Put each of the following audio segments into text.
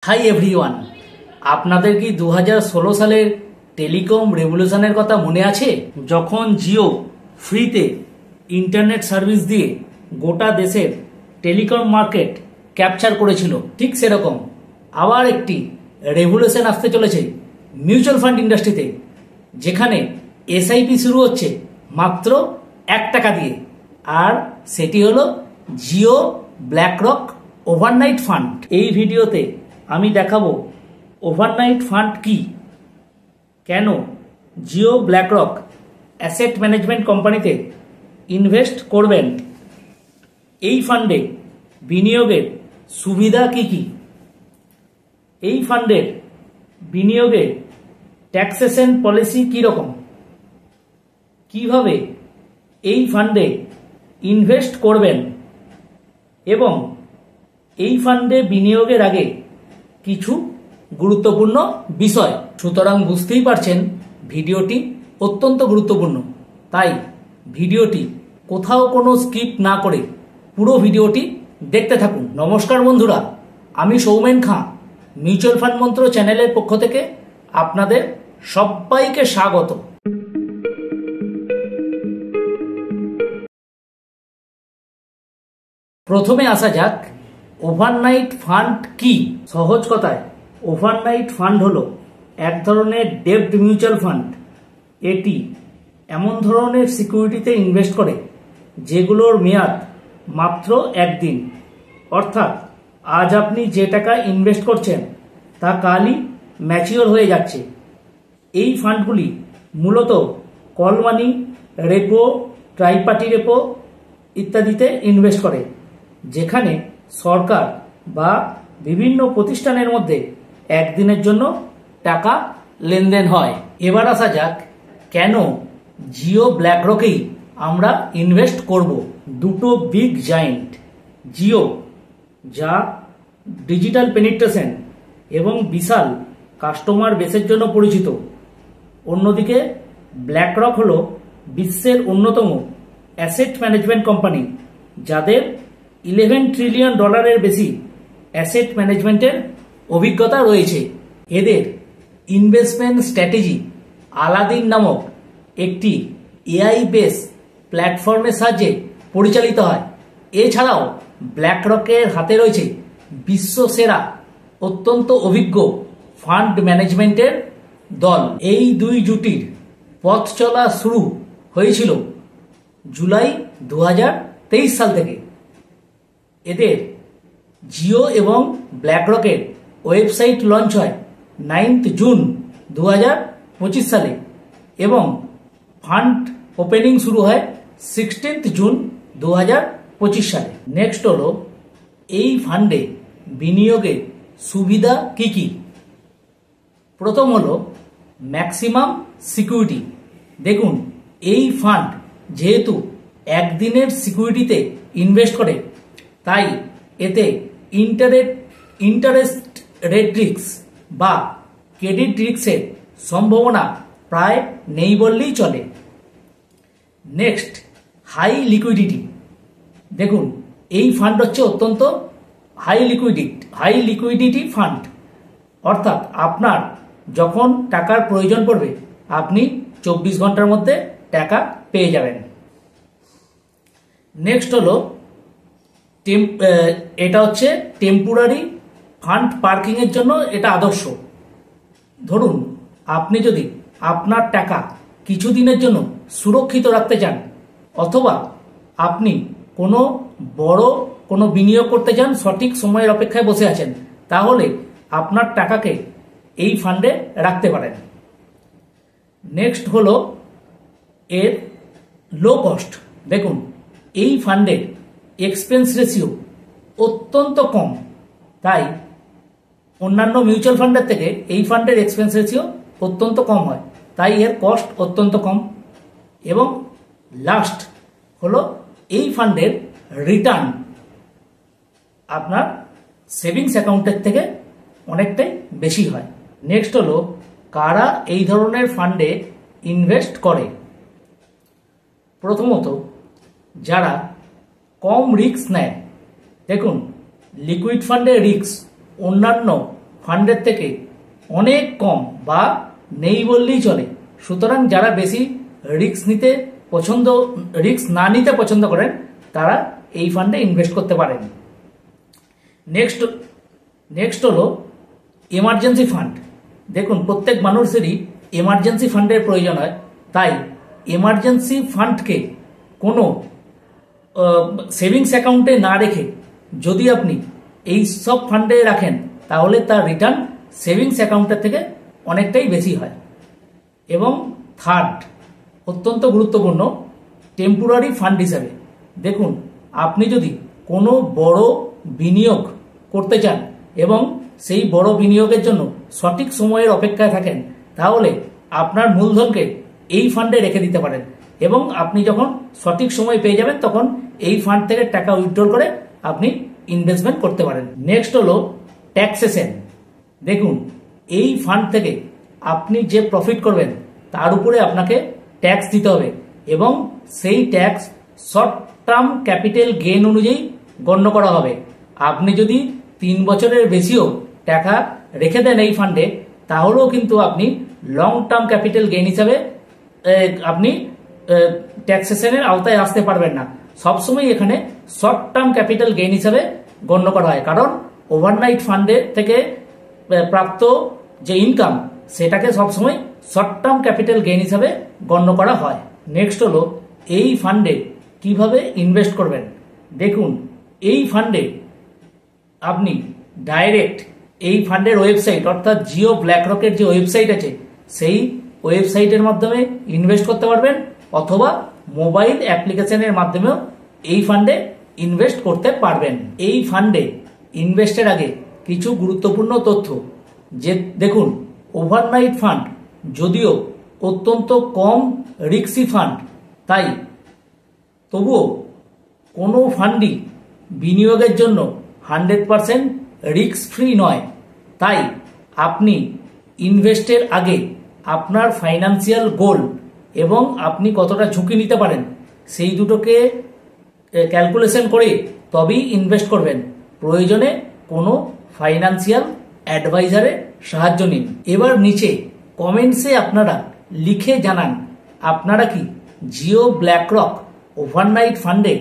Hi everyone, আপনাদের কি 2016 সালের টেলিকম রেভলিউশনের কথা মনে আছে? যখন জিও ফ্রিতে ইন্টারনেট সার্ভিস দিয়ে গোটা দেশের টেলিকম মার্কেট ক্যাপচার করেছিল, ঠিক সেরকম আবার একটি রেভলিউশন আসতে চলেছে মিউচুয়াল ফান্ড ইন্ডাস্ট্রিতে, যেখানে এসআইপি শুরু হচ্ছে মাত্র 1 টাকা দিয়ে। আর সেটি হলো জিও ব্ল্যাকরক ওভারনাইট ফান্ড। এই ভিডিওতে আমি দেখাবো ওভারনাইট ফান্ড কি, কেন জিও ব্ল্যাকরক অ্যাসেট ম্যানেজমেন্ট কোম্পানিতে ইনভেস্ট করবেন, এই ফান্ডে বিনিয়োগের সুবিধা কি কি, এই ফান্ডের বিনিয়োগের ট্যাক্সেশন পলিসি কি রকম, কিভাবে এই ফান্ডে ইনভেস্ট করবেন এবং এই ফান্ডে বিনিয়োগের আগে কিছু গুরুত্বপূর্ণ বিষয়। সুতরাং বুঝতেই পারছেন ভিডিওটি অত্যন্ত গুরুত্বপূর্ণ, তাই ভিডিওটি কোথাও কোনো স্কিপ না করে পুরো ভিডিওটি দেখতে থাকুন। নমস্কার বন্ধুরা, আমি সৌমেন খাঁ, মিউচুয়াল ফান্ড মন্ত্র চ্যানেলের পক্ষ থেকে আপনাদের সবাইকে স্বাগত। প্রথমে আসা যাক ওভারনাইট ফান্ড কি। সহজ কথায় ওভারনাইট ফান্ড হলো এক ধরনের ডেব্ট মিউচুয়াল ফান্ড। এটি এমন ধরনের সিকিউরিটিতে ইনভেস্ট করে যেগুলোর মেয়াদ মাত্র 1 দিন, অর্থাৎ আজ আপনি যে টাকা ইনভেস্ট করছেন তা কালই ম্যাচিওর হয়ে যাচ্ছে। এই ফান্ডগুলি মূলত কল মানি, রেপো, ট্রাইপার্টি রেপো ইত্যাদিতে ইনভেস্ট করে, যেখানে সরকার বা বিভিন্ন প্রতিষ্ঠানের মধ্যে 1 দিনের জন্য টাকা লেনদেন হয়। এবার আসা যাক কেন জিও ব্ল্যাকরকেই আমরা ইনভেস্ট করব। দুটো বিগ জায়েন্ট, জিও যা ডিজিটাল পেনিট্রেশন এবং বিশাল কাস্টমার বেসের জন্য পরিচিত, অন্যদিকে ব্ল্যাকরক হলো বিশ্বের অন্যতম অ্যাসেট ম্যানেজমেন্ট কোম্পানি, যাদের $11 ট্রিলিয়ন বেশি অ্যাসেট ম্যানেজমেন্টের অভিজ্ঞতা রয়েছে। এদের ইনভেস্টমেন্ট স্ট্র্যাটেজি আলাদিন নামক একটি এআই বেস প্ল্যাটফর্মের সাহায্যে পরিচালিত হয়। এছাড়াও ব্ল্যাকরকের হাতে রয়েছে বিশ্বসেরা অত্যন্ত অভিজ্ঞ ফান্ড ম্যানেজমেন্টের দল। এই দুই জুটির পথ চলা শুরু হয়েছিল জুলাই 2023 সাল থেকে। এদের জিও এবং ব্ল্যাকরকের ওয়েবসাইট লঞ্চ হয় 9 জুন 2025 সালে এবং ফান্ড ওপেনিং শুরু হয় 16 জুন 2025 সালে। নেক্সট হলো এই ফান্ডে বিনিয়োগের সুবিধা কি কি। প্রথম হলো ম্যাক্সিমাম সিকিউরিটি। দেখুন, এই ফান্ড যেহেতু 1 দিনের সিকিউরিটিতে ইনভেস্ট করে, তাই এতে ইন্টারেস্ট রেট রিস্ক বা ক্রেডিট রিস্কের সম্ভাবনা প্রায় নেই বললেই চলে। Next, high liquidity. দেখুন, এই ফান্ড হচ্ছে অত্যন্ত হাই লিকুইডিটি ফান্ড, অর্থাৎ আপনার যখন টাকার প্রয়োজন পড়বে আপনি 24 ঘন্টার মধ্যে টাকা পেয়ে যাবেন। নেক্সট হলো এটা হচ্ছে টেম্পোরারি ফান্ড পার্কিং এর জন্য এটা আদর্শ। ধরুন, আপনি যদি আপনার টাকা কিছুদিনের জন্য সুরক্ষিত রাখতে চান, অথবা আপনি কোনো বিনিয়োগ করতে চান, সঠিক সময়ের অপেক্ষায় বসে আছেন, তাহলে আপনার টাকাকে এই ফান্ডে রাখতে পারেন। নেক্সট হলো এর লো কস্ট। দেখুন, এই ফান্ডের এক্সপেন্স রেশিও অত্যন্ত কম, তাই অন্যান্য মিউচুয়াল ফান্ডের থেকে এই ফান্ডের এক্সপেন্স রেশিও অত্যন্ত কম হয়, তাই এর কস্ট অত্যন্ত কম। এবং লাস্ট হলো এই ফান্ডের রিটার্ন আপনার সেভিংস অ্যাকাউন্টের থেকে অনেকটাই বেশি হয়। নেক্সট হলো কারা এই ধরনের ফান্ডে ইনভেস্ট করে। প্রথমত, যারা কম রিস্ক নেয়। দেখুন, লিকুইড ফান্ডের রিস্ক অন্যান্য ফান্ডের থেকে অনেক কম বা নেই বললেই চলে। সুতরাং যারা বেশি রিস্ক না নিতে পছন্দ করেন তারা এই ফান্ডে ইনভেস্ট করতে পারেন। নেক্সট হলো এমার্জেন্সি ফান্ড। দেখুন, প্রত্যেক মানুষেরই এমার্জেন্সি ফান্ডের প্রয়োজন হয়, তাই এমার্জেন্সি ফান্ডকে কোনো সেভিংস অ্যাকাউন্টে না রেখে যদি আপনি এই সব ফান্ডে রাখেন তাহলে তার রিটার্ন সেভিংস অ্যাকাউন্টের থেকে অনেকটাই বেশি হয়। এবং থার্ড, অত্যন্ত গুরুত্বপূর্ণ, টেম্পোরারি ফান্ড হিসাবে। দেখুন, আপনি যদি কোনো বড় বিনিয়োগ করতে চান এবং সেই বড় বিনিয়োগের জন্য সঠিক সময়ের অপেক্ষায় থাকেন তাহলে আপনার মূলধনকে এই ফান্ডে রেখে দিতে পারেন এবং আপনি যখন সঠিক সময় পেয়ে যাবেন তখন এই ফান্ড থেকে টাকা উইথড্র করে আপনি ইনভেস্টমেন্ট করতে পারেন। নেক্সট হলো ট্যাক্সেশন। দেখুন, এই ফান্ড থেকে আপনি যে প্রফিট করবেন তার উপরে আপনাকে ট্যাক্স দিতে হবে এবং সেই tax short term capital gain অনুযায়ী গণ্য করা হবে। আপনি যদি 3 বছরের বেশিও টাকা রেখে দেন এই ফান্ডে তাহলেও কিন্তু আপনি লং টার্ম ক্যাপিটাল গেইন হিসাবে আপনি ট্যাক্সেশনের আওতায় আসতে পারবেন না। সবসময় এখানে শর্ট টার্ম ক্যাপিটাল গেইন হিসাবে গণ্য করা হয়, কারণ ওভারনাইট ফান্ডের থেকে প্রাপ্ত যে ইনকাম সেটাকে সবসময় শর্ট টার্ম ক্যাপিটাল গেইন হিসাবে গণ্য করা হয়। নেক্সট হলো এই ফান্ডে কিভাবে ইনভেস্ট করবেন। দেখুন, এই ফান্ডে আপনি ডাইরেক্ট এই ফান্ডের ওয়েবসাইট অর্থাৎ জিও ব্ল্যাকরকের যে ওয়েবসাইট আছে সেই ওয়েবসাইটের মাধ্যমে ইনভেস্ট করতে পারবেন অথবা মোবাইল অ্যাপ্লিকেশনের মাধ্যমেও এই ফান্ডে ইনভেস্ট করতে পারবেন। এই ফান্ডে ইনভেস্টের আগে কিছু গুরুত্বপূর্ণ তথ্য যে দেখুন, ওভারনাইট ফান্ড যদিও অত্যন্ত কম রিস্কি ফান্ড, তাই তবুও কোনো ফান্ডই বিনিয়োগের জন্য 100% রিস্ক ফ্রি নয়। তাই আপনি ইনভেস্টের আগে আপনার ফাইন্যান্সিয়াল গোল এবং আপনি কতটা ঝুঁকি নিতে পারেন সেই দুটোকে ক্যালকুলেশন করে তবেই ইনভেস্ট করবেন। প্রয়োজনে কোনো ফাইন্যান্সিয়াল অ্যাডভাইজারের সাহায্য নিন। এবার নিচে কমেন্টসে আপনারা লিখে জানান আপনারা কি জিও ব্ল্যাকরক ওভারনাইট ফান্ডে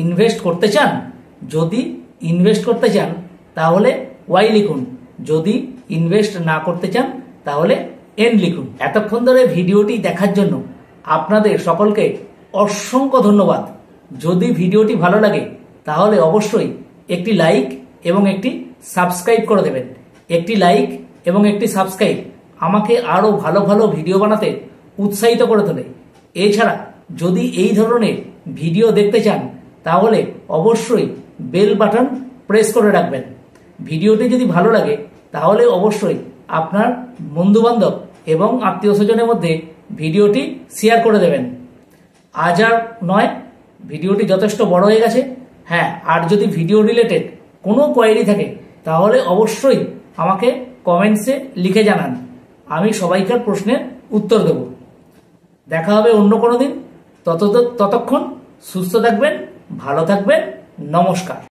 ইনভেস্ট করতে চান। যদি ইনভেস্ট করতে চান তাহলে ওয়াই লিখুন, যদি ইনভেস্ট না করতে চান তাহলে এন লিখুন। এতক্ষণ ধরে ভিডিওটি দেখার জন্য আপনাদের সকলকে অসংখ্য ধন্যবাদ। যদি ভিডিওটি ভালো লাগে তাহলে অবশ্যই একটি লাইক এবং একটি সাবস্ক্রাইব করে দেবেন। একটি লাইক এবং একটি সাবস্ক্রাইব আমাকে আরো ভালো ভালো ভিডিও বানাতে উৎসাহিত করে তোলে। এছাড়া যদি এই ধরনের ভিডিও দেখতে চান তাহলে অবশ্যই বেল বাটন প্রেস করে রাখবেন। ভিডিওটি যদি ভালো লাগে তাহলে অবশ্যই আপনার বন্ধু বান্ধব এবং আত্মীয় স্বজনের মধ্যে ভিডিওটি শেয়ার করে দেবেন। আজ আর নয়, ভিডিওটি যথেষ্ট বড় হয়ে গেছে। হ্যাঁ, আর যদি ভিডিও রিলেটেড কোনো কোয়েরি থাকে তাহলে অবশ্যই আমাকে কমেন্টসে লিখে জানান, আমি সবাইকার প্রশ্নের উত্তর দেব। দেখা হবে অন্য কোনো দিন। ততক্ষণ সুস্থ থাকবেন, ভালো থাকবেন। নমস্কার।